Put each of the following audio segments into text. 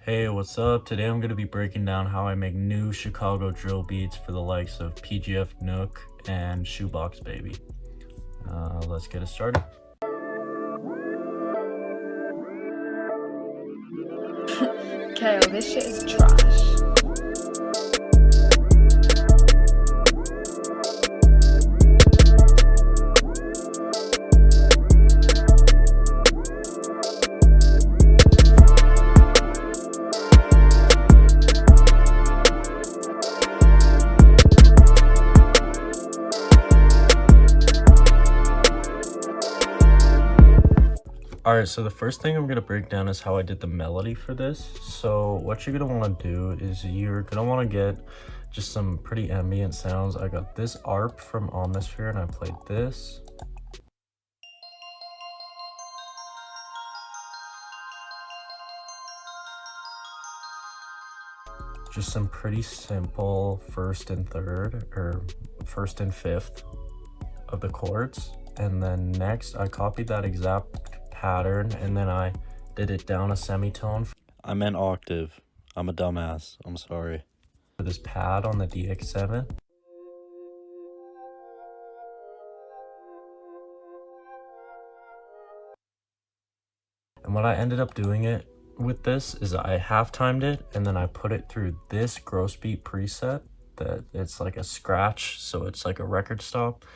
Hey, what's up? Today I'm going to be breaking down how I make new Chicago drill beats for the likes of PGF Nuk and Shoebox Baby. Let's get it started. Kale, this shit is trash. Alright, so the first thing I'm going to break down is how I did the melody for this. So what you're going to want to do is you're going to want to get just some pretty ambient sounds. I got this ARP from Omnisphere and I played this. Just some pretty simple first and third, or first and fifth of the chords. And then next I copied that exact pattern and then I did it down a semitone. I meant octave. I'm a dumbass. I'm sorry. For this pad on the DX7. And what I ended up doing it with this is I half-timed it and then I put it through this gross beat preset that it's like a scratch, so it's like a record stop.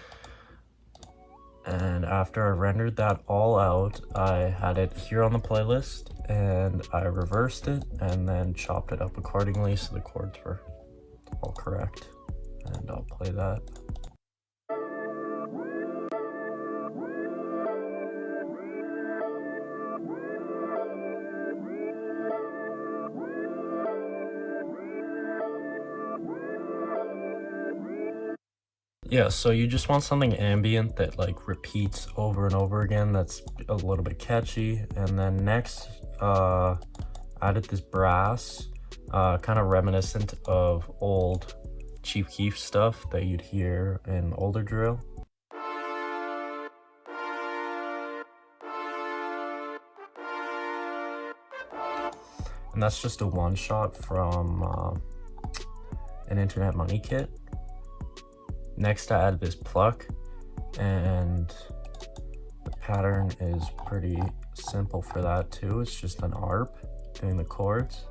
And after I rendered that all out, I had it here on the playlist and I reversed it and then chopped it up accordingly so the chords were all correct. And I'll play that. Yeah, so you just want something ambient that like repeats over and over again, that's a little bit catchy. And then next, added this brass, kind of reminiscent of old Chief Keef stuff that you'd hear in older drill. And that's just a one shot from an Internet Money kit. Next I added this pluck, and the pattern is pretty simple for that too. It's just an ARP doing the chords.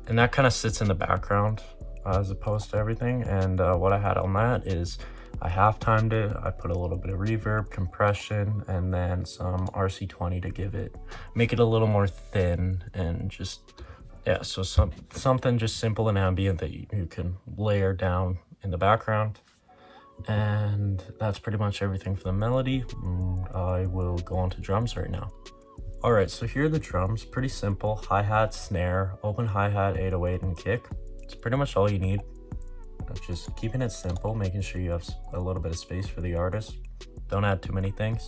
And that kind of sits in the background as opposed to everything. And what I had on that is I half-timed it, I put a little bit of reverb, compression, and then some RC20 to make it a little more thin, and just, yeah, so something just simple and ambient that you can layer down in the background. And that's pretty much everything for the melody. I will go on to drums right now. Alright, so here are the drums, pretty simple, hi-hat, snare, open hi-hat, 808, and kick. It's pretty much all you need. Just keeping it simple, making sure you have a little bit of space for the artist. Don't add too many things.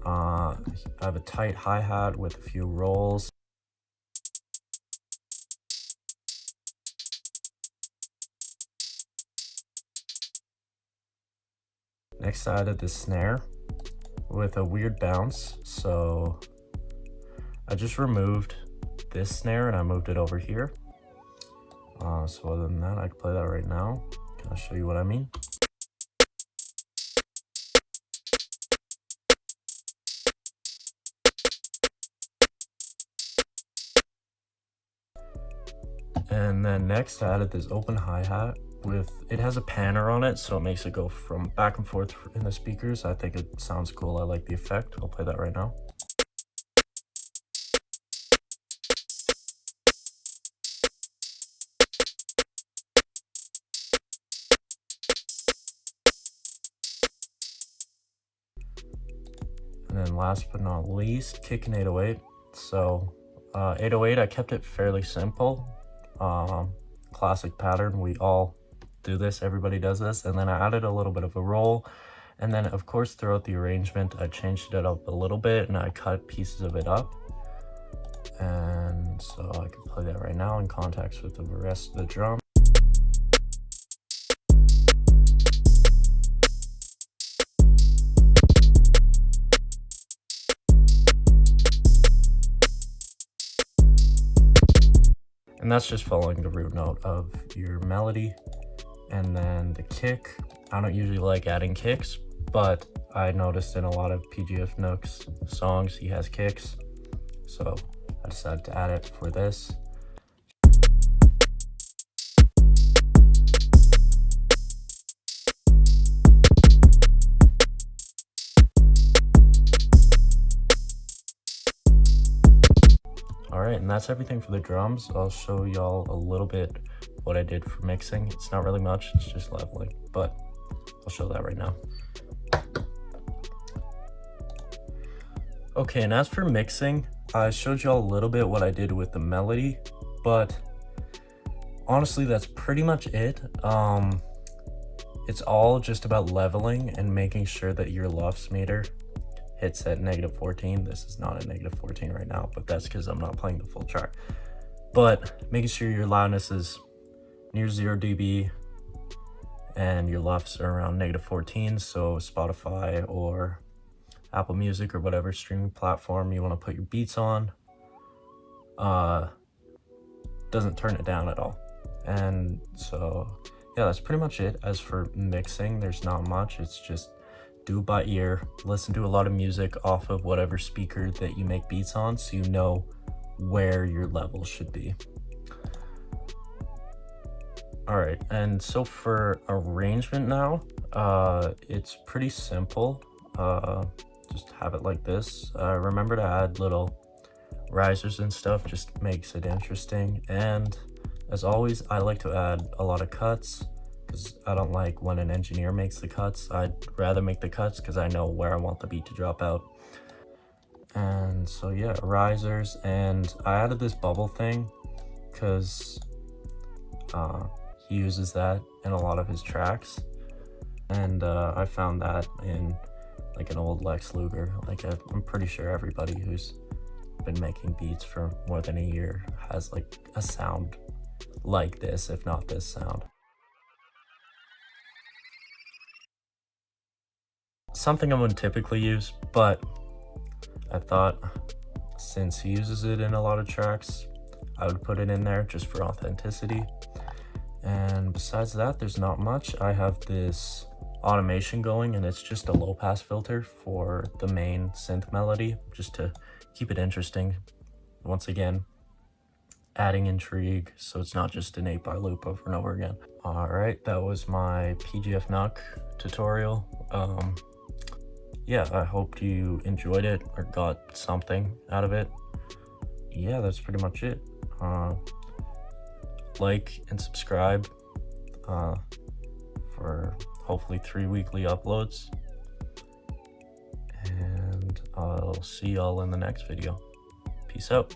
I have a tight hi-hat with a few rolls. Next I added this snare with a weird bounce, so I just removed this snare and I moved it over here. So other than that, I can play that right now. I'll show you what I mean. And then next I added this open hi-hat it has a panner on it, so it makes it go from back and forth in the speakers. I think it sounds cool. I like the effect. I'll play that right now. And then last but not least, kick and 808. So 808, I kept it fairly simple. Classic pattern, we all do this, everybody does this. And then I added a little bit of a roll. And then of course throughout the arrangement, I changed it up a little bit and I cut pieces of it up. And so I can play that right now in context with the rest of the drum. And that's just following the root note of your melody. And then the kick, I don't usually like adding kicks, but I noticed in a lot of PGF Nook's songs he has kicks, so I decided to add it for this. Alright, and that's everything for the drums. I'll show y'all a little bit what I did for mixing. It's not really much, it's just leveling, but I'll show that right now. Okay, and as for mixing, I showed y'all a little bit what I did with the melody, but honestly, that's pretty much it. It's all just about leveling and making sure that your LUFS meter hits at -14. This is not at -14 right now, but that's because I'm not playing the full track. But making sure your loudness is near 0 dB and your LUFS are around -14, so Spotify or Apple Music or whatever streaming platform you want to put your beats on doesn't turn it down at all. And so yeah, that's pretty much it. As for mixing, there's not much. It's just do it by ear, listen to a lot of music off of whatever speaker that you make beats on, so you know where your levels should be. All right, and so for arrangement now, it's pretty simple. Just have it like this. Remember to add little risers and stuff, just makes it interesting. And as always, I like to add a lot of cuts, because I don't like when an engineer makes the cuts. I'd rather make the cuts because I know where I want the beat to drop out. And so yeah, risers, and I added this bubble thing because he uses that in a lot of his tracks, and I found that in like an old Lex Luger. Like I'm pretty sure everybody who's been making beats for more than a year has like a sound like this, if not this sound. Something I wouldn't typically use, but I thought since he uses it in a lot of tracks, I would put it in there just for authenticity. And besides that, there's not much. I have this automation going, and it's just a low pass filter for the main synth melody, just to keep it interesting. Once again, adding intrigue, so it's not just an 8-bar loop over and over again. All right, that was my PGF Nuk tutorial. Yeah, I hope you enjoyed it or got something out of it. Yeah, that's pretty much it. Like and subscribe for hopefully 3 weekly uploads. And I'll see y'all in the next video. Peace out.